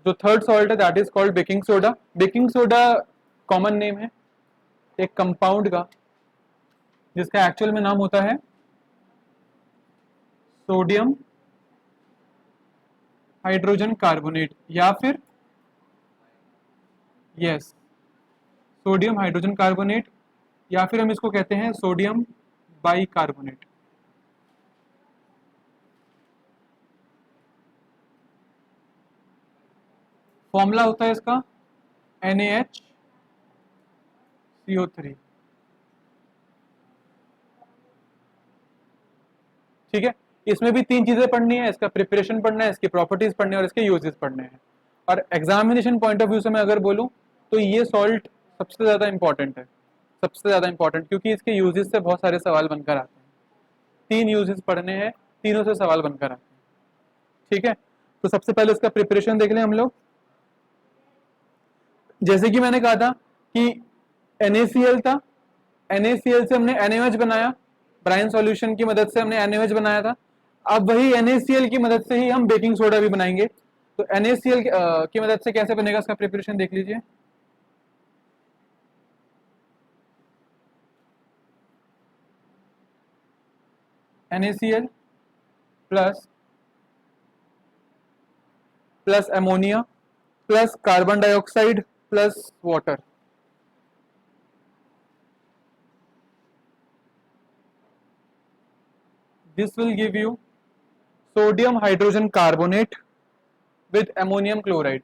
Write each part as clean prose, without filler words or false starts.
जो third salt है that is called baking soda. Baking soda common name है एक कंपाउंड का जिसका एक्चुअल में नाम होता है सोडियम हाइड्रोजन कार्बोनेट, या फिर यस सोडियम हाइड्रोजन कार्बोनेट, या फिर हम इसको कहते हैं सोडियम बाइकार्बोनेट। फॉर्मूला होता है इसका NaHCO3। ठीक है, इसमें भी तीन चीजें पढ़नी है, इसका प्रिपरेशन पढ़ना है, इसकी प्रॉपर्टीज पढ़ने हैं और इसके यूजेस पढ़ने हैं। और एग्जामिनेशन पॉइंट ऑफ व्यू से मैं अगर बोलूं तो ये सॉल्ट सबसे ज्यादा इंपॉर्टेंट है, सबसे ज्यादा इंपॉर्टेंट, क्योंकि इसके यूजेस से बहुत सारे सवाल बनकर आते हैं। तीन यूजेस पढ़ने हैं, तीनों से सवाल बनकर आते हैं। ठीक है, तो सबसे पहले इसका प्रिपरेशन देख लें हम लोग। जैसे कि मैंने कहा था कि NaCl था, NaCl से हमने NaOH बनाया, ब्राइन सॉल्यूशन की मदद से हमने NaOH बनाया था। अब वही NaCl की मदद से ही हम बेकिंग सोडा भी बनाएंगे। तो NaCl की मदद से कैसे बनेगा इसका प्रिपरेशन देख लीजिए। NaCl plus ammonia plus carbon dioxide plus water. This will give you sodium hydrogen carbonate with ammonium chloride।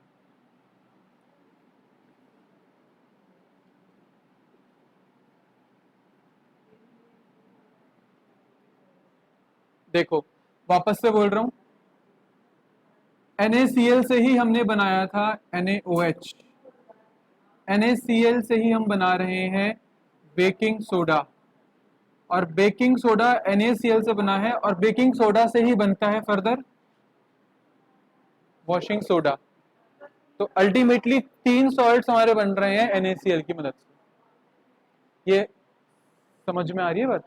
देखो वापस से बोल रहा हूं, NaCl से ही हमने बनाया था NaOH, NaCl से ही हम बना रहे हैं बेकिंग सोडा, और बेकिंग सोडा NaCl से बना है, और बेकिंग सोडा से ही बनता है फर्दर वॉशिंग सोडा। तो अल्टीमेटली तीन सॉल्ट्स हमारे बन रहे हैं NaCl की मदद से। ये समझ में आ रही है बात?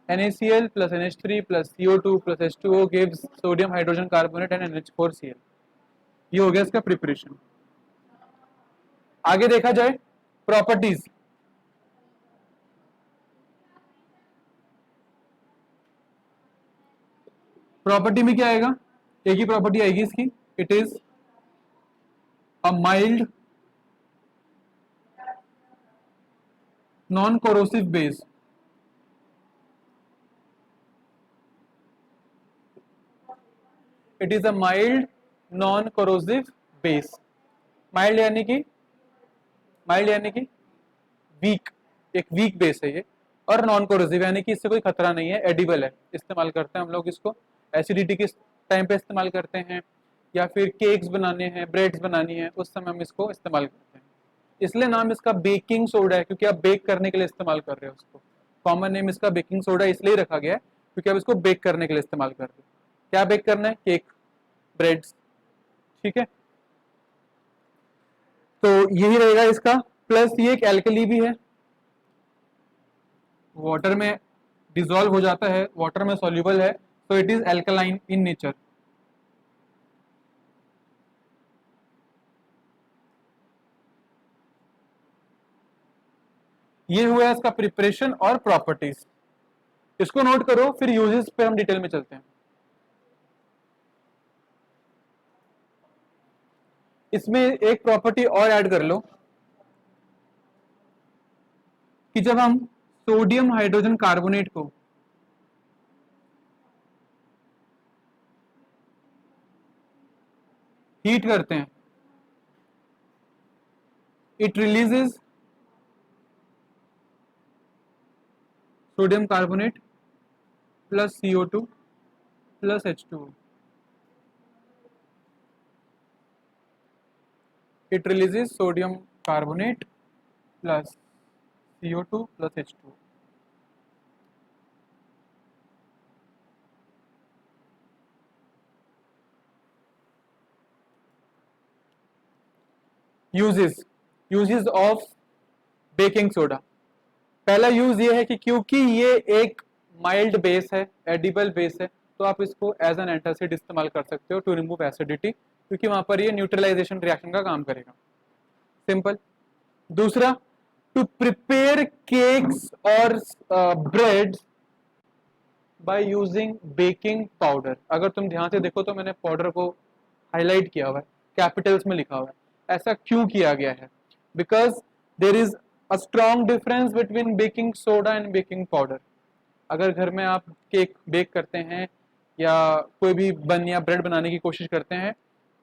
NaCl plus NH3 plus CO2 plus H2O gives sodium hydrogen carbonate and NH4Cl। ये हो गया इसका प्रिपरेशन। आगे देखा जाए प्रॉपर्टीज। प्रॉपर्टी में क्या आएगा? एक ही प्रॉपर्टी आएगी इसकी, it is a mild non corrosive base. It is a mild non corrosive base. Mild यानी कि वीक, एक वीक बेस है ये, और नॉन कोरोसिव यानी कि इससे कोई खतरा नहीं है, एडिबल है। इस्तेमाल करते हैं हम लोग इसको एसिडिटी के टाइम पे इस्तेमाल करते हैं, या फिर केक्स बनाने हैं, ब्रेड्स बनानी है, उस समय हम इसको इस्तेमाल करते हैं। इसलिए नाम इसका बेकिंग सोडा है, क्योंकि आप बेक करने के लिए इस्तेमाल कर रहे हो उसको। कॉमन नेम इसका बेकिंग सोडा इसलिए रखा गया है क्योंकि आप इसको बेक करने के लिए इस्तेमाल कर रहे हो। क्या बेक करना है? Cake, breads. ठीक है, तो यही रहेगा इसका। प्लस ये एक एल्कली भी है, वाटर में डिसॉल्व हो जाता है, वाटर में सॉल्युबल है, तो it is alkaline in nature. ये हुआ इसका प्रिपरेशन और प्रॉपर्टीज। इसको नोट करो, फिर यूजेस पे हम डिटेल में चलते हैं। इसमें एक प्रॉपर्टी और ऐड कर लो कि जब हम सोडियम हाइड्रोजन कार्बोनेट को हीट करते हैं, it releases sodium carbonate plus CO2 plus H2O। it releases sodium carbonate plus CO2 plus H2O। Uses of baking soda. पहला यूज ये है कि क्योंकि ये एक माइल्ड बेस है, एडिबल बेस है, तो आप इसको एज एन एंटासिड इस्तेमाल कर सकते हो टू रिमूव एसिडिटी, क्योंकि वहां पर ये न्यूट्रलाइजेशन रिएक्शन का काम करेगा। सिंपल। दूसरा, टू प्रिपेयर केक्स और breads by using baking powder. अगर तुम ध्यान से देखो तो मैंने पाउडर को हाईलाइट किया हुआ है, कैपिटल्स में लिखा हुआ है। ऐसा क्यों किया गया है? Because there is a strong difference between baking soda and baking powder. अगर घर में आप केक बेक करते हैं या कोई भी बन या ब्रेड बनाने की कोशिश करते हैं,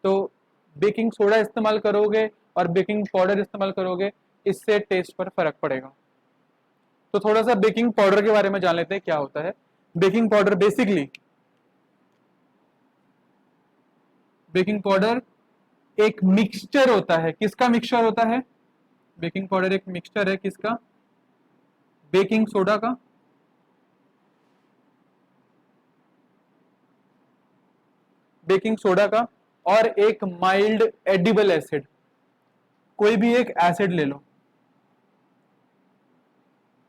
तो बेकिंग सोडा इस्तेमाल करोगे और बेकिंग पाउडर इस्तेमाल करोगे, इससे टेस्ट पर फर्क पड़ेगा। तो थोड़ा सा बेकिंग पाउडर के बारे में जान लेते हैं क्या होता है। बेकिंग पाउडर एक मिक्सचर होता है। किसका मिक्सचर होता है? बेकिंग पाउडर एक मिक्सचर है किसका? बेकिंग सोडा का, बेकिंग सोडा का और एक माइल्ड एडिबल एसिड। कोई भी एक एसिड ले लो,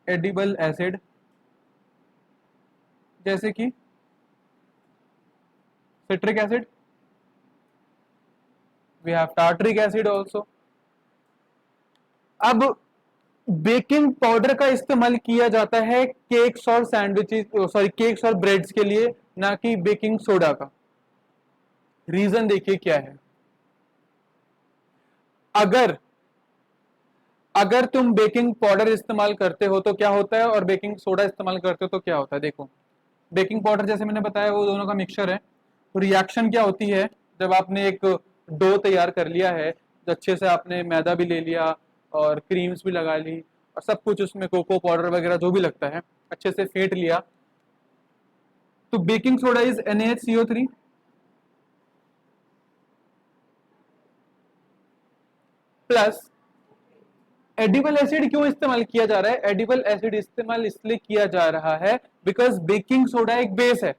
एडिबल एसिड, जैसे कि citric acid, we have tartaric acid also. अब बेकिंग पाउडर का इस्तेमाल किया जाता है केक्स और सैंडविचेस, सॉरी केक्स और ब्रेड्स के लिए, ना कि बेकिंग सोडा का। रीजन देखिए क्या है। अगर अगर तुम बेकिंग पाउडर इस्तेमाल करते हो तो क्या होता है, और बेकिंग सोडा इस्तेमाल करते हो तो क्या होता है? देखो, बेकिंग पाउडर जैसे मैंने बताया वो दोनों का मिक्सचर है। तो रिएक्शन क्या होती है, जब आपने एक डो तैयार कर लिया है, तो अच्छे से आपने मैदा भी ले लिया और क्रीम्स भी लगा ली और सब कुछ उसमें कोको पाउडर वगैरह जो भी लगता है अच्छे से फेंट लिया, तो baking soda is NaHCO3 plus edible acid. क्यों इस्तेमाल किया जा रहा है? एडिबल एसिड इस्तेमाल इसलिए किया जा रहा है बिकॉज बेकिंग सोडा एक बेस है,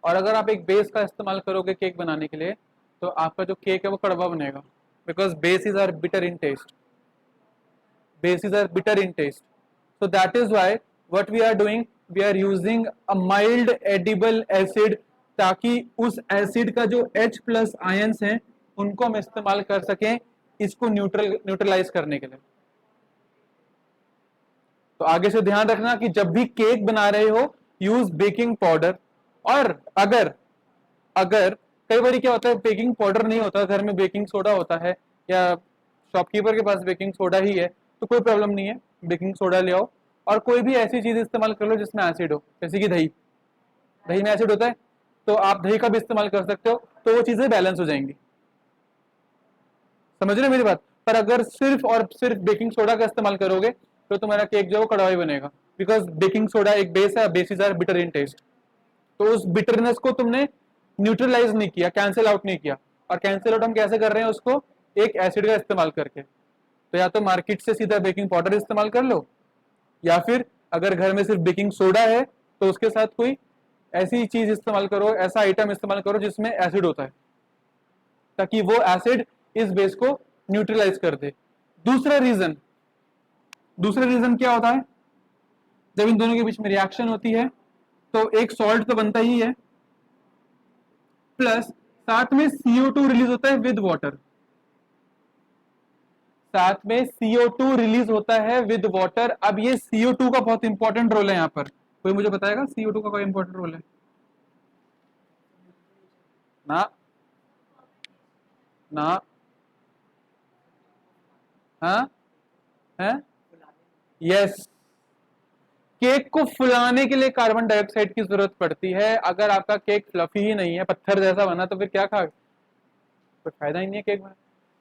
और अगर आप एक बेस का इस्तेमाल करोगे केक बनाने के लिए तो आपका जो केक है वो कड़वा बनेगा, because bases are bitter in taste, bases are bitter in taste. So that is why what we are doing, we are using a mild edible acid, ताकि उस एसिड का जो H प्लस आयंस हैं उनको हम इस्तेमाल कर सकें इसको न्यूट्रलाइज करने के लिए। तो आगे से ध्यान रखना कि जब भी केक बना रहे हो यूज बेकिंग पाउडर। और अगर अगर कई बार क्या होता है, बेकिंग पाउडर नहीं होता घर में, बेकिंग सोडा होता है या शॉपकीपर के पास बेकिंग सोडा ही है, तो कोई प्रॉब्लम नहीं है, बेकिंग सोडा ले आओ और कोई भी ऐसी चीज इस्तेमाल कर लो जिसमें एसिड हो, जैसे कि दही। दही में एसिड होता है तो आप दही का भी इस्तेमाल कर सकते हो, तो वो चीजें बैलेंस हो जाएंगी। समझ रहे मेरी बात? पर अगर सिर्फ और सिर्फ बेकिंग सोडा का इस्तेमाल करोगे तो तुम्हारा केक जो है वो कड़वा ही बनेगा, बिकॉज बेकिंग सोडा एक बेस है, bases are bitter in taste. तो उस बिटरनेस को तुमने न्यूट्रलाइज नहीं किया, कैंसिल आउट नहीं किया। और कैंसिल आउट हम कैसे कर रहे हैं उसको? एक एसिड का इस्तेमाल करके। तो या तो मार्केट से सीधा बेकिंग पाउडर इस्तेमाल कर लो, या फिर अगर घर में सिर्फ बेकिंग सोडा है तो उसके साथ कोई ऐसी चीज इस्तेमाल करो, ऐसा आइटम इस्तेमाल करो जिसमें एसिड होता है, ताकि वो एसिड इस बेस को न्यूट्रलाइज कर दे। दूसरा रीजन क्या होता है? जब इन दोनों के बीच में रिएक्शन होती है तो एक सॉल्ट तो बनता ही है, प्लस साथ में CO2 रिलीज होता है विद वाटर। साथ में CO2 रिलीज होता है विद वाटर। अब ये CO2 का बहुत इंपॉर्टेंट रोल है यहाँ पर। कोई मुझे बताएगा CO2 का कोई इंपॉर्टेंट रोल है? ना ना, हाँ है, यस। केक को फुलाने के लिए कार्बन डाइऑक्साइड की जरूरत पड़ती है। अगर आपका केक फ्लफी ही नहीं है, पत्थर जैसा बना, तो फिर क्या खा, कोई फायदा ही नहीं है केक बना।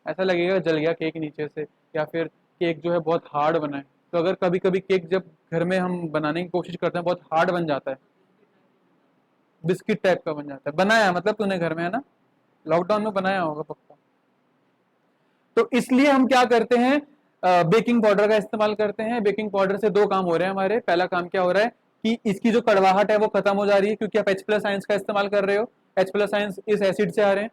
ऐसा लगेगा जल गया केक नीचे से, या फिर केक जो है बहुत हार्ड बना है। तो अगर कभी कभी केक जब घर में हम बनाने की कोशिश करते हैं बहुत हार्ड बन जाता है, बिस्किट टाइप का बन जाता है। बनाया मतलब तूने घर में, है ना, लॉकडाउन में बनाया होगा पक्का। तो इसलिए हम क्या करते हैं, बेकिंग पाउडर का इस्तेमाल करते हैं। बेकिंग पाउडर से दो काम हो रहे हैं हमारे। पहला काम क्या हो रहा है कि इसकी जो कड़वाहट है वो खत्म हो जा रही है, क्योंकि आप H प्लस आयंस का इस्तेमाल कर रहे हो, H प्लस आयंस इस एसिड से आ रहे हैं।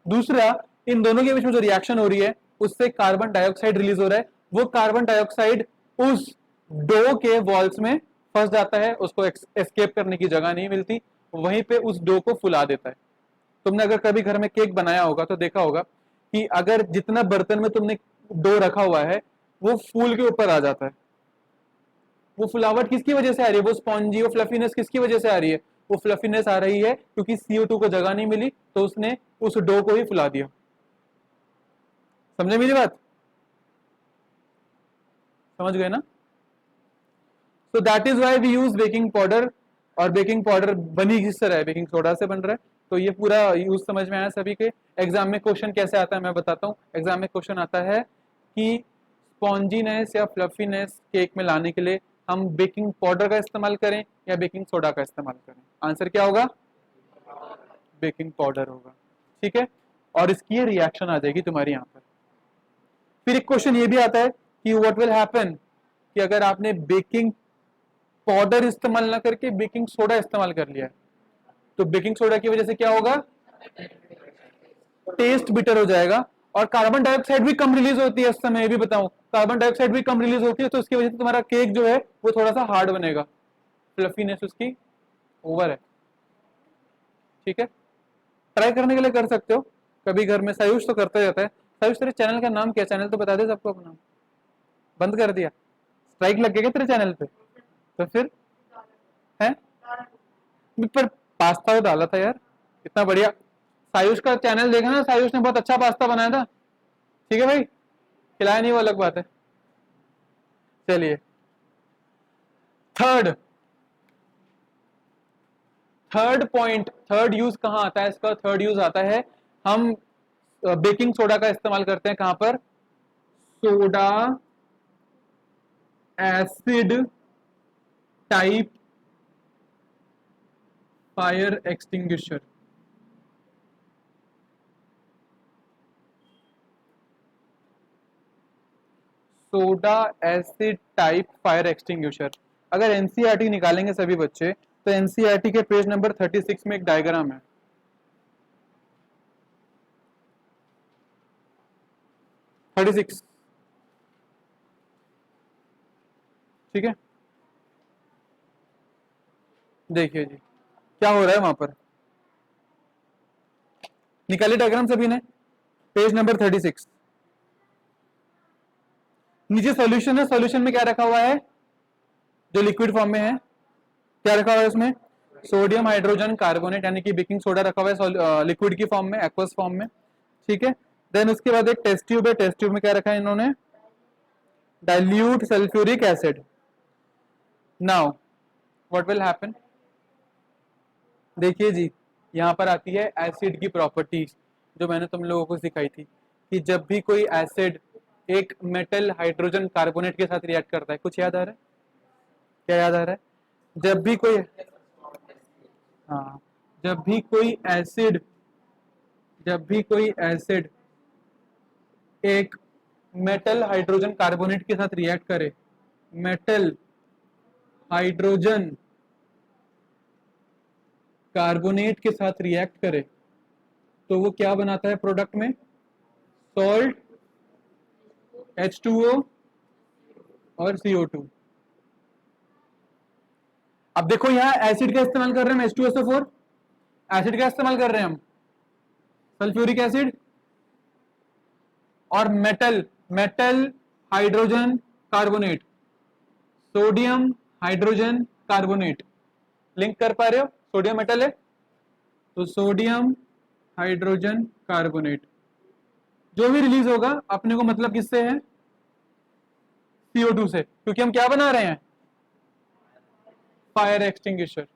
दूसरा, इन दोनों के बीच में जो रिएक्शन हो रही है उससे कार्बन डाइऑक्साइड रिलीज हो रहा है। वो कार्बन डाइऑक्साइड उस डो के वॉल्स में फंस जाता है, उसको एस्केप करने की जगह नहीं मिलती, वहीं पे उस डो को फुला देता है। तुमने अगर कभी घर में केक बनाया होगा तो देखा होगा कि अगर जितना बर्तन में तुमने डो रखा हुआ है वो फूल के ऊपर आ जाता है। वो फुलावट किसकी वजह से आ रही है, वो स्पॉन्जी, वो फ्लफीनेस किसकी वजह से आ रही है, वो फ्लफीनेस आ रही है क्योंकि CO2 को जगह नहीं मिली तो उसने उस डो को ही फुला दिया। समझे मेरी बात? समझ गए ना? So that is why we use baking powder. और बेकिंग पाउडर बनी किस तरह है, बेकिंग सोडा से बन रहा है। तो ये पूरा यूज समझ में आया सभी के। एग्जाम में क्वेश्चन कैसे आता है मैं बताता हूँ। एग्जाम में क्वेश्चन आता है कि स्पॉन्जीनेस या फ्लफीनेस केक में लाने के लिए हम बेकिंग पाउडर का इस्तेमाल करें या बेकिंग सोडा का इस्तेमाल करें। आंसर क्या होगा? बेकिंग पाउडर होगा। ठीक है, और इसकी रिएक्शन आ जाएगी तुम्हारी यहाँ पर। फिर एक क्वेश्चन ये भी आता है कि व्हाट विल हैपन कि अगर आपने बेकिंग पाउडर इस्तेमाल ना करके बेकिंग सोडा इस्तेमाल कर लिया है, तो बेकिंग सोडा की वजह से क्या होगा? टेस्ट बिटर हो जाएगा और कार्बन डाइऑक्साइड भी कम रिलीज होती है। इस समय ये भी बताऊं, कार्बन डाइऑक्साइड भी कम रिलीज होती है, तो उसकी वजह से तुम्हारा केक जो है वो थोड़ा सा हार्ड बनेगा, फ्लफीनेस उसकी ओवर है। ठीक है, ट्राई करने के लिए कर सकते हो कभी घर में। सायुष तो करता रहता है। सायुष तेरे चैनल का नाम क्या? चैनल तो बता दे सबको अपना। बंद कर दिया? स्ट्राइक लग गया तेरे चैनल पे? तो फिर है पर पास्ता तो डाला था यार, इतना बढ़िया। सायुष का चैनल देखा ना, सायुष ने बहुत अच्छा पास्ता बनाया था। ठीक है भाई, खिलाया नहीं वो अलग बात है। चलिए, third third point, third use कहां आता है इसका? थर्ड यूज आता है, हम बेकिंग सोडा का इस्तेमाल करते हैं कहां पर? Soda acid type fire extinguisher. Soda acid type fire extinguisher. अगर एनसीईआरटी निकालेंगे सभी बच्चे तो एनसीईआरटी के पेज नंबर 36 में एक डायग्राम है। 36, ठीक है, देखिए जी क्या हो रहा है वहां पर। निकाले डायग्राम सभी ने, पेज नंबर 36। नीचे सॉल्यूशन है, सॉल्यूशन में क्या रखा हुआ है? जो लिक्विड फॉर्म में है क्या रखा हुआ है उसमें? सोडियम हाइड्रोजन कार्बोनेट यानी कि बेकिंग सोडा रखा हुआ है लिक्विड की फॉर्म में, एक्वस फॉर्म में। ठीक है, देन उसके बाद एक टेस्ट ट्यूब है। टेस्ट ट्यूब में क्या रखा है इन्होंने? Dilute sulphuric acid. Now what will happen? देखिए जी, यहाँ पर आती है एसिड की प्रॉपर्टीज जो मैंने तुम लोगों को सिखाई थी कि जब भी कोई एसिड एक मेटल हाइड्रोजन कार्बोनेट के साथ रिएक्ट करता है, कुछ याद आ रहा है? क्या याद आ रहा है? जब भी कोई, हाँ, जब भी कोई एसिड, जब भी कोई एसिड एक मेटल हाइड्रोजन कार्बोनेट के साथ रिएक्ट करे, मेटल हाइड्रोजन कार्बोनेट के साथ रिएक्ट करे, तो वो क्या बनाता है प्रोडक्ट में? सॉल्ट, H2O और CO2। अब देखो यहाँ एसिड का इस्तेमाल कर रहे हैं हम, H2SO4। एसिड का इस्तेमाल कर रहे हैं हम, सल्फ्यूरिक एसिड। और metal, metal hydrogen carbonate, sodium hydrogen carbonate. Link कर पा रहे हो? सोडियम मेटल है तो सोडियम हाइड्रोजन कार्बोनेट जो भी रिलीज होगा अपने को मतलब किससे है? CO2 से, क्योंकि हम क्या बना रहे हैं? Fire extinguisher.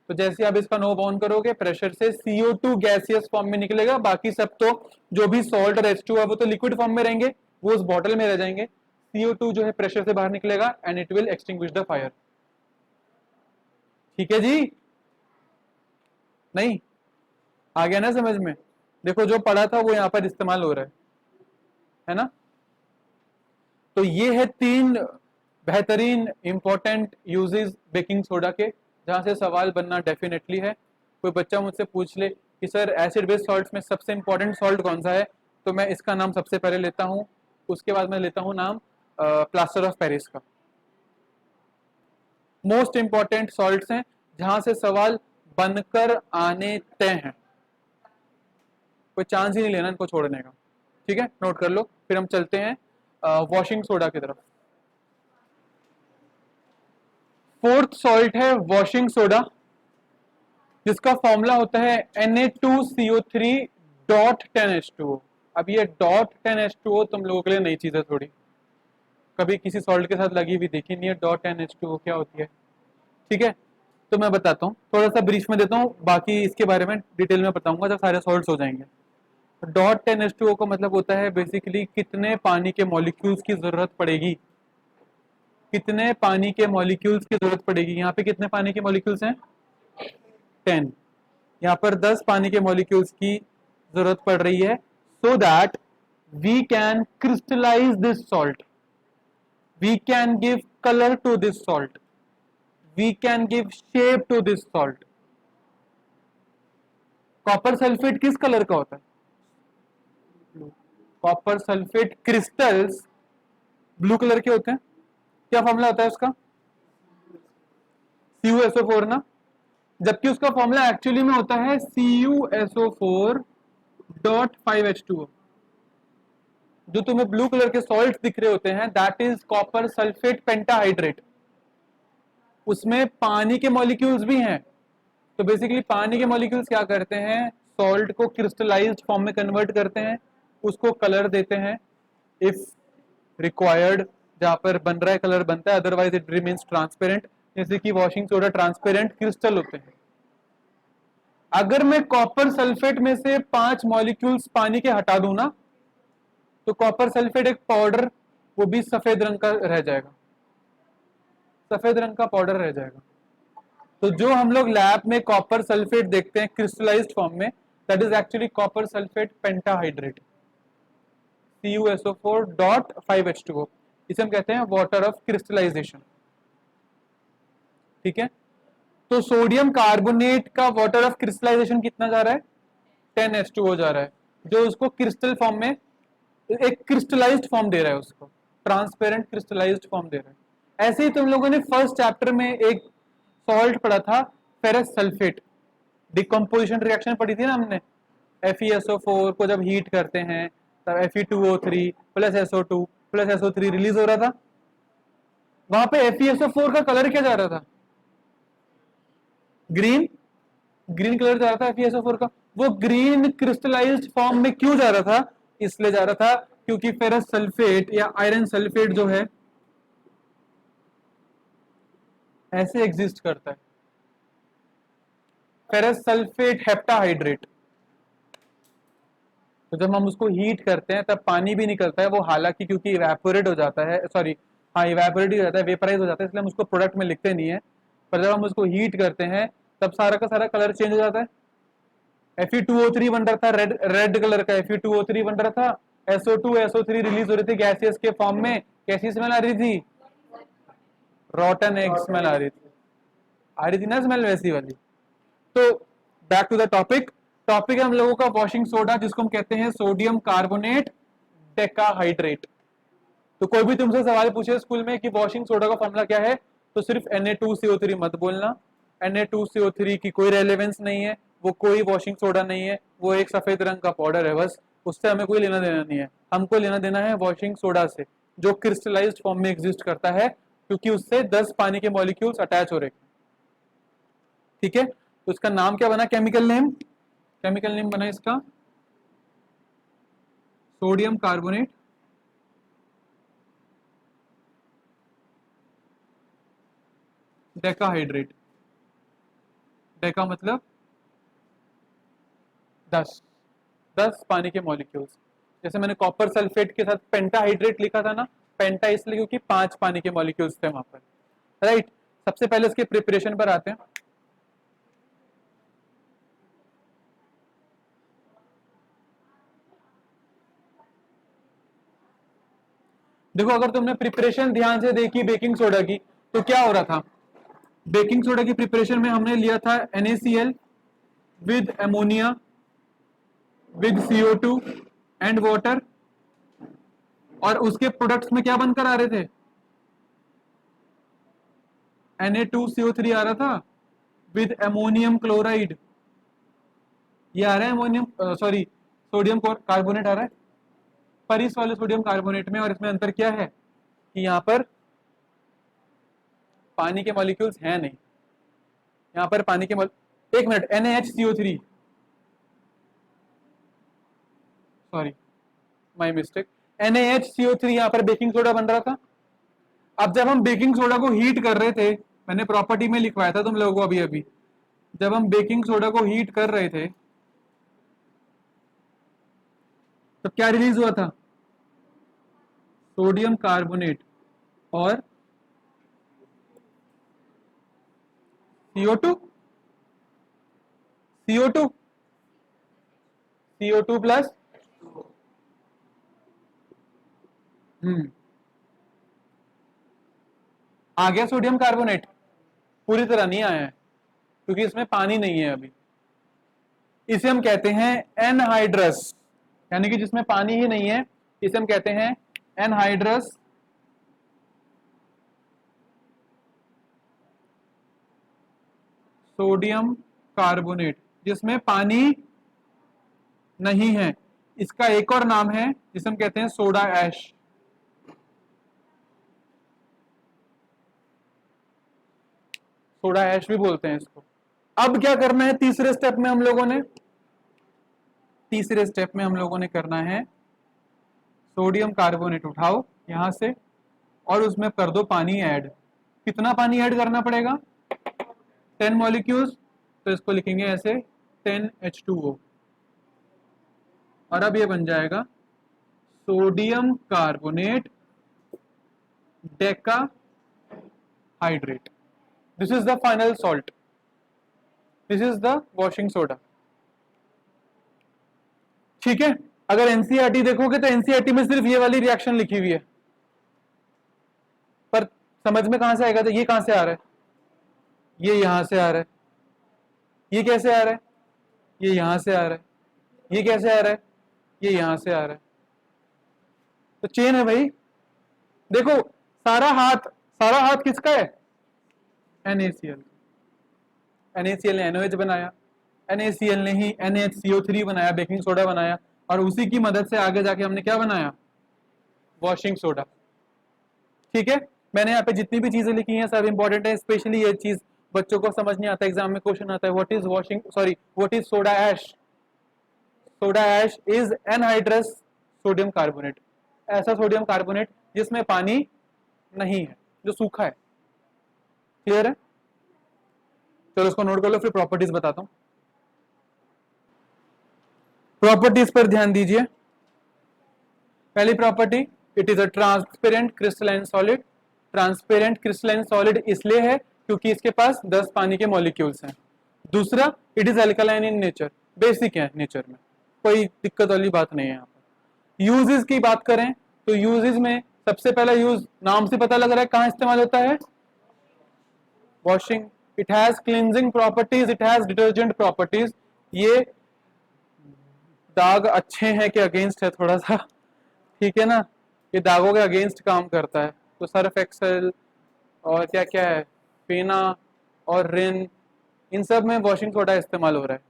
तो जैसे आप इसका नोब ऑन करोगे प्रेशर से CO2 गैसियस फॉर्म में निकलेगा, बाकी सब तो जो भी सॉल्ट और H2 है वो तो लिक्विड फॉर्म में रहेंगे, वो उस बॉटल में रह जाएंगे। CO2 जो है प्रेशर से बाहर निकलेगा and it will extinguish the fire. ठीक है जी? नहीं आ गया ना समझ में? देखो जो पढ़ा था वो यहाँ पर इस्तेमाल हो रहा है ना? तो ये है 3 बेहतरीन इंपॉर्टेंट यूजेस बेकिंग सोडा के, जहां से सवाल बनना डेफिनेटली है। कोई बच्चा मुझसे पूछ ले कि सर एसिड बेस्ड सॉल्ट्स में सबसे इंपॉर्टेंट सॉल्ट कौन सा है, तो मैं इसका नाम सबसे पहले लेता हूँ, उसके बाद मैं लेता हूँ नाम प्लास्टर ऑफ पेरिस का। मोस्ट इंपॉर्टेंट सॉल्ट्स हैं जहां से सवाल बनकर आने तय हैं, कोई चांस ही नहीं लेना इनको छोड़ने का। ठीक है, नोट कर लो। फिर हम चलते हैं वॉशिंग सोडा की तरफ। फोर्थ सॉल्ट है वॉशिंग सोडा, जिसका फॉर्मूला होता है Na2CO3 डॉट 10H2O। अब ये डॉट 10H2O तुम लोगों के लिए नई चीज है थोड़ी, कभी किसी सॉल्ट के साथ लगी हुई देखी नहीं है। डॉट 10H2O क्या होती है? ठीक है, तो मैं बताता हूँ, थोड़ा सा ब्रीफ में देता हूँ, बाकी इसके बारे में डिटेल में बताऊंगा जब सारे सॉल्ट्स हो जाएंगे। डॉट 10H2O का मतलब होता है बेसिकली कितने पानी के मॉलिक्यूल्स की जरूरत पड़ेगी, कितने पानी के मॉलिक्यूल्स की जरूरत पड़ेगी। यहाँ पे कितने पानी के मॉलिक्यूल्स हैं? 10। यहाँ पर 10 पानी के मॉलिक्यूल्स की जरूरत पड़ रही है, so that we can crystallise this salt, we can give colour to this salt, we can give shape to this salt. Copper sulphate किस कलर का होता है? Copper sulphate crystals blue colour के होते हैं। क्या फॉर्मूला होता है उसका? CuSO4 ना, जबकि उसका फॉर्मूला एक्चुअली में होता है CuSO4 डॉट 5H2O। जो तुम्हें ब्लू कलर के सॉल्ट दिख रहे होते हैं that is copper sulphate pentahydrate, उसमें पानी के मॉलिक्यूल्स भी हैं। तो बेसिकली पानी के मॉलिक्यूल्स क्या करते हैं, सॉल्ट को क्रिस्टलाइज्ड फॉर्म में कन्वर्ट करते हैं, उसको कलर देते हैं इफ रिक्वायर्ड, जहां पर बन रहा है कलर बनता है, अदरवाइज इट रिमेन्स ट्रांसपेरेंट। जैसे कि वॉशिंग सोडा ट्रांसपेरेंट क्रिस्टल होते हैं। अगर मैं कॉपर सल्फेट में से 5 मॉलिक्यूल्स पानी के हटा दूं ना, तो कॉपर सल्फेट एक पाउडर, वो भी सफेद रंग का रह जाएगा, सफेद रंग का पाउडर रह जाएगा। तो जो हम लोग लैब में कॉपर सल्फेट देखते हैं क्रिस्टलाइज्ड फॉर्म में, that is actually copper sulphate pentahydrate, CuSO4 dot 5H2O। इसे हम कहते हैं वाटर ऑफ क्रिस्टलाइजेशन। ठीक है, तो सोडियम कार्बोनेट का वाटर ऑफ क्रिस्टलाइजेशन कितना जा रहा है? 10H2O जा रहा है, जो उसको क्रिस्टल फॉर्म में, एक क्रिस्टलाइज्ड फॉर्म दे रहा है, उसको ट्रांसपेरेंट क्रिस्टलाइज्ड फॉर्म दे रहा है। ऐसे ही तुम लोगों ने फर्स्ट चैप्टर में एक सॉल्ट पढ़ा था फेरस सल्फेट, डिकम्पोजिशन रिएक्शन पढ़ी थी ना हमने। FeSO4 को जब हीट करते हैं तब Fe2O3 plus SO2 plus SO3 release हो रहा था। वहां पे FeSO4 का कलर क्या जा रहा था? ग्रीन, ग्रीन कलर जा रहा था FeSO4 का। वो ग्रीन क्रिस्टलाइज्ड फॉर्म में क्यों जा रहा था? इसलिए जा रहा था क्योंकि फेरस सल्फेट या आयरन सल्फेट जो है ऐसे एग्जिस्ट करता है, फेरस सल्फेट हेप्टाहाइड्रेट। तो जब हम उसको हीट करते हैं तब पानी भी निकलता है, वो हालांकि क्योंकि इवेपोरेट हो जाता है, सॉरी हाँ इवेपोरेट हो जाता है, वेपराइज हो जाता है, इसलिए हम उसको प्रोडक्ट में लिखते नहीं है। पर जब हम उसको हीट करते हैं तब सारा का सारा कलर चेंज हो जाता है। Fe2O3 बन रहा था रेड, रेड कलर का Fe2O3 बन रहा था, SO2 SO3 रिलीज हो रही थी गैसियस के फॉर्म में। कैसी स्मेल आ रही थी? रॉटन एग स्मेल आ रही थी ना स्मेल वैसी वाली। तो back to the topic, topic है हम लोगों का वॉशिंग सोडा, जिसको हम कहते हैं सोडियम कार्बोनेट डेकाहाइड्रेट। तो कोई भी तुमसे सवाल पूछे स्कूल में कि वॉशिंग सोडा का फॉर्मूला क्या है, तो सिर्फ Na2CO3 मत बोलना। Na2CO3 की कोई रेलेवेंस नहीं है, वो कोई वॉशिंग सोडा नहीं है, वो एक सफेद रंग का पाउडर है बस, उससे हमें कोई लेना देना नहीं है। हमको लेना देना है वॉशिंग सोडा से, जो क्रिस्टलाइज्ड फॉर्म में एग्जिस्ट करता है, क्योंकि उससे 10 पानी के मॉलिक्यूल्स अटैच हो रहे। ठीक है, तो इसका नाम क्या बना? केमिकल नेम, केमिकल नेम बना इसका सोडियम कार्बोनेट डेकाहाइड्रेट। डेका मतलब 10, 10 पानी के मॉलिक्यूल्स। जैसे मैंने कॉपर सल्फेट के साथ पेंटाहाइड्रेट लिखा था ना, पेंटा इसलिए क्योंकि 5 पानी के मॉलिक्यूल्स थे वहां पर, राइट। सबसे पहले इसके प्रिपरेशन पर आते हैं। देखो, अगर तुमने प्रिपरेशन ध्यान से देखी बेकिंग सोडा की, तो क्या हो रहा था? बेकिंग सोडा की प्रिपरेशन में हमने लिया था NaCl with ammonia with CO2 and water, और उसके प्रोडक्ट्स में क्या बनकर आ रहे थे? Na2CO3 आ रहा था विद अमोनियम क्लोराइड, ये आ रहा है अमोनियम सॉरी सोडियम कार्बोनेट आ रहा है पर इस वाले सोडियम कार्बोनेट में, और इसमें अंतर क्या है कि यहाँ पर पानी के मॉलिक्यूल्स हैं नहीं, यहाँ पर पानी के एक minute, NaHCO3 sorry my mistake, NaHCO3 यहाँ पर बेकिंग सोडा बन रहा था। अब जब हम बेकिंग सोडा को हीट कर रहे थे, मैंने प्रॉपर्टी में लिखवाया था तुम लोगों को अभी अभी, जब हम बेकिंग सोडा को हीट कर रहे थे तो क्या रिलीज हुआ था, सोडियम कार्बोनेट और CO2, CO2 CO2 प्लस आ गया सोडियम कार्बोनेट, पूरी तरह नहीं आया है क्योंकि इसमें पानी नहीं है अभी। इसे हम कहते हैं एनहाइड्रस, यानी कि जिसमें पानी ही नहीं है, इसे हम कहते हैं एनहाइड्रस सोडियम कार्बोनेट, जिसमें पानी नहीं है। इसका एक और नाम है जिसे हम कहते हैं सोडा ऐश। सोडा ऐश भी बोलते हैं इसको। अब क्या करना है तीसरे स्टेप में हम लोगों ने, तीसरे स्टेप में हम लोगों ने करना है सोडियम कार्बोनेट उठाओ यहां से और उसमें कर दो पानी ऐड। कितना पानी ऐड करना पड़ेगा, 10 मॉलिक्यूल्स, तो इसको लिखेंगे ऐसे 10H2O, और अब ये बन जाएगा sodium carbonate Deka hydrate. This is the final salt, this is the washing soda. ठीक है, अगर एनसीईआरटी देखोगे तो एनसीईआरटी में सिर्फ ये वाली रिएक्शन लिखी हुई है, पर समझ में कहां से आएगा, तो ये कहां से आ रहा है, ये यहां से आ रहा है, ये कैसे आ रहा है, ये यहां से आ रहा है, ये कैसे आ रहा है, ये यहां से आ रहा है, तो चेन है भाई। देखो सारा हाथ किसका है, NaCl, NaCl ने NaOH बनाया, NaCl ने ही NaHCO3 बनाया, बेकिंग सोडा बनाया, और उसी की मदद से आगे जाके हमने क्या बनाया, वॉशिंग सोडा। ठीक है, मैंने यहाँ पे जितनी भी चीजें लिखी हैं सब इंपॉर्टेंट है, स्पेशली ये चीज बच्चों को समझ नहीं आता, एग्जाम में क्वेश्चन आता है what is washing sorry what is soda ash. Soda ash is anhydrous sodium carbonate, ऐसा सोडियम कार्बोनेट जिसमें पानी नहीं है, जो सूखा है। क्लियर है, चलो उसको नोट कर लो, फिर प्रॉपर्टीज बताता हूं। प्रॉपर्टीज पर ध्यान दीजिए। पहली property, it is a transparent crystalline solid. Transparent crystalline solid इसलिए है क्योंकि इसके पास 10 पानी के मॉलिक्यूल्स हैं। दूसरा, it is alkaline in nature, basic है नेचर में, कोई दिक्कत वाली बात नहीं है। यहाँ पर यूजेस की बात करें तो यूजेस में सबसे पहला यूज नाम से पता लग रहा है कहां इस्तेमाल होता है, washing. It has cleansing properties, it has detergent properties. ये दाग अच्छे हैं कि अगेंस्ट है थोड़ा सा, ठीक है ना, ये दागों के अगेंस्ट काम करता है। तो सर्फ एक्सेल और क्या क्या है, फेना और रिन, इन सब में वॉशिंग सोडा इस्तेमाल हो रहा है।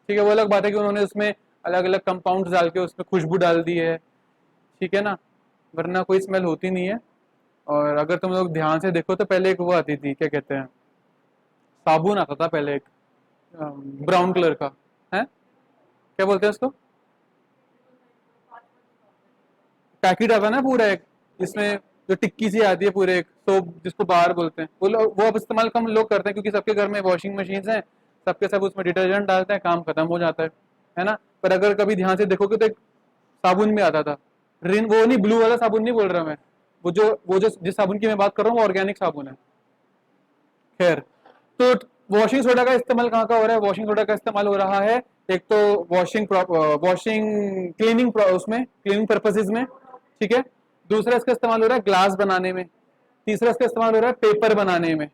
ठीक है, वो अलग बात है कि उन्होंने उसमें अलग अलग कंपाउंड्स डाल के उसमें खुशबू डाल दी है, ठीक है ना, वरना कोई स्मेल होती नहीं है। और अगर तुम लोग ध्यान से देखो तो पहले एक वो आती थी, क्या कहते हैं, साबुन आता था पहले एक ब्राउन कलर का, है क्या बोलते हैं उसको, पैकेट आता ना पूरा एक, इसमें जो टिक्की सी आती है पूरे एक सोप, जिसको बाहर बोलते हैं, वो अब इस्तेमाल कम लोग करते हैं क्योंकि सबके घर में वॉशिंग मशीन हैं, सबके सब उसमें डिटर्जेंट डालते हैं, काम खत्म हो जाता है ना। पर अगर कभी ध्यान से देखोगे तो एक साबुन में आता था, रिन, वो नहीं, ब्लू वाला साबुन नहीं बोल रहा मैं, वो जो जिस साबुन की मैं बात कर रहा हूँ वो ऑर्गेनिक साबुन है। खैर, तो वॉशिंग सोडा का इस्तेमाल कहाँ का हो रहा है, वॉशिंग सोडा का इस्तेमाल हो रहा है एक तो वॉशिंग क्लीनिंग उसमें क्लीनिंग पर्पसेज में, ठीक है। दूसरा इसका इस्तेमाल हो रहा है ग्लास बनाने में। तीसरा इसका इस्तेमाल हो रहा है पेपर बनाने में,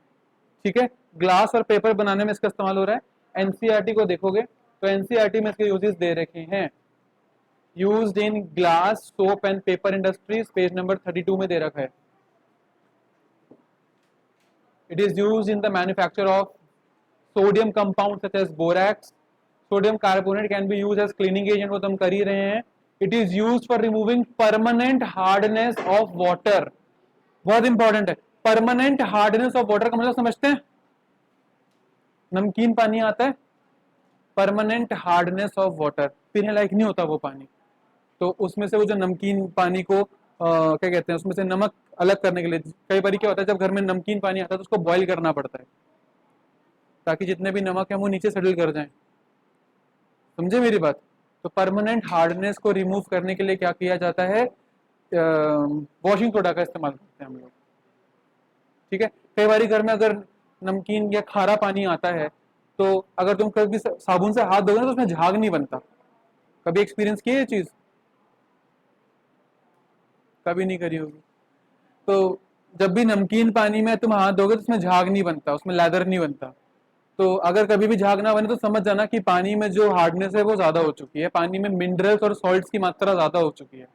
ठीक है। ग्लास और पेपर बनाने में इसका इस्तेमाल हो रहा है। एनसीईआरटी को देखोगे तो एनसीईआरटी में इसके यूजेस दे रखे हैं, used in glass soap and paper industries, page number 32 में दे रखा है। It is use in the manufacture of sodium compound such as borax, sodium carbonate can be use as cleaning agent, वो तो हम कर ही रहे हैं। It is use for removing permanent hardness of water, बहुत इंपॉर्टेंट है। परमानेंट हार्डनेस ऑफ वाटर का मतलब समझते हैं, नमकीन पानी आता है, परमानेंट हार्डनेस ऑफ वाटर, पीने लायक नहीं होता वो पानी, तो उसमें से वो जो नमकीन पानी को क्या कहते हैं, उसमें से नमक अलग करने के लिए कई बार क्या होता है, जब घर में नमकीन पानी आता है तो उसको बॉईल करना पड़ता है ताकि जितने भी नमक है वो नीचे सेटल कर जाएं। समझे मेरी बात? तो परमानेंट हार्डनेस को रिमूव करने के लिए क्या किया जाता है, वॉशिंग सोडा का इस्तेमाल करते हैं हम लोग। ठीक है, कई बार घर में अगर नमकीन या खारा पानी आता है तो अगर तुम कभी साबुन से हाथ धोगे ना तो उसमें झाग नहीं बनता। कभी एक्सपीरियंस किया ये चीज? कभी नहीं करी होगी। तो जब भी नमकीन पानी में तुम हाथ धोगे तो उसमें झाग नहीं बनता, उसमें लैदर नहीं बनता। तो अगर कभी भी झाग ना बने तो समझ जाना कि पानी में जो हार्डनेस है वो ज्यादा हो चुकी है, पानी में मिनरल्स और सॉल्ट्स की मात्रा ज्यादा हो चुकी है।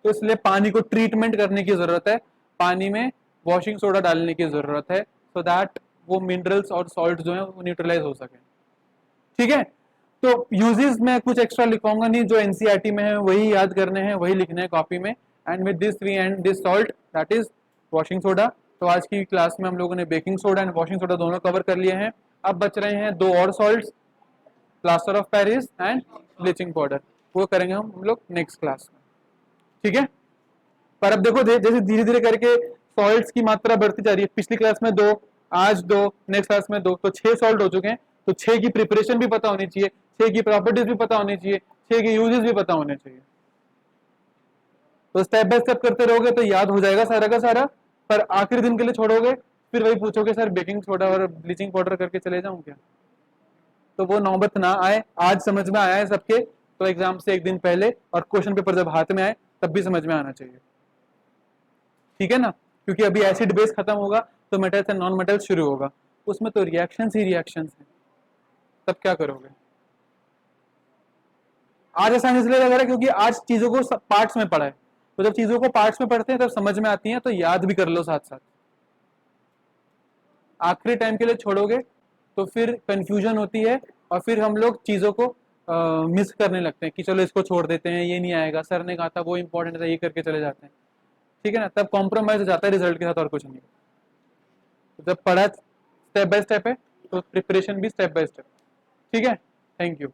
तो इसलिए पानी को ट्रीटमेंट करने की जरूरत है, पानी में वॉशिंग सोडा डालने की जरूरत है, सो दैट वो मिनरल्स और सॉल्ट जो है वो न्यूट्रलाइज हो सके। ठीक है, तो यूजेस में कुछ एक्स्ट्रा लिखवाऊंगा नहीं, जो एनसीईआरटी में है वही याद करने हैं, वही लिखने हैं कॉपी में। And with this we and this salt that is washing soda. तो आज की क्लास में हम लोगों ने baking soda and washing soda दोनों कवर कर लिए हैं। अब बच रहे हैं दो और salts, plaster of Paris and bleaching powder, वो करेंगे हम लोग नेक्स्ट क्लास में। ठीक है, पर अब देखो जैसे धीरे धीरे करके सॉल्ट्स की मात्रा बढ़ती जा रही है, पिछली क्लास में दो, आज दो, नेक्स्ट क्लास में दो, तो 6 सॉल्ट हो चुके हैं। तो 6 की प्रिपरेशन भी पता होनी चाहिए, 6 की प्रॉपर्टीज भी पता होनी चाहिए, 6 के यूजेस भी पता होने चाहिए। तो स्टेप बाय स्टेप करते रहोगे तो याद हो जाएगा सारा का सारा, पर आखिरी दिन के लिए छोड़ोगे फिर वही पूछोगे सर बेकिंग सोडा और ब्लीचिंग पाउडर करके चले जाऊं क्या? तो वो नौबत ना आए। आज समझ में आया है सबके, तो एग्जाम से एक दिन पहले और क्वेश्चन पेपर जब हाथ में आए तब भी समझ में आना चाहिए। ठीक है ना, क्योंकि अभी एसिड बेस खत्म होगा तो मेटल्स एंड नॉन मेटल्स शुरू होगा, उसमें तो रिएक्शंस ही रिएक्शंस हैं। तब क्या करोगे? आज आसान इसलिए लग रहा है क्योंकि आज चीजों को पार्ट्स में पढ़ा है, तो जब चीजों को पार्ट्स में पढ़ते हैं तब समझ में आती हैं, तो याद भी कर लो साथ साथ। आखिरी टाइम के लिए छोड़ोगे तो फिर कंफ्यूजन होती है और फिर हम लोग चीजों को मिस करने लगते हैं कि चलो इसको छोड़ देते हैं, ये नहीं आएगा, सर ने कहा था वो इंपॉर्टेंट था, ये करके चले जाते हैं। ठीक है ना, तब कॉम्प्रोमाइज हो जाता है रिजल्ट के साथ और कुछ नहीं। तो जब पढ़ा स्टेप बाय स्टेप है तो प्रिपरेशन भी स्टेप बाय स्टेप। ठीक है, थैंक यू।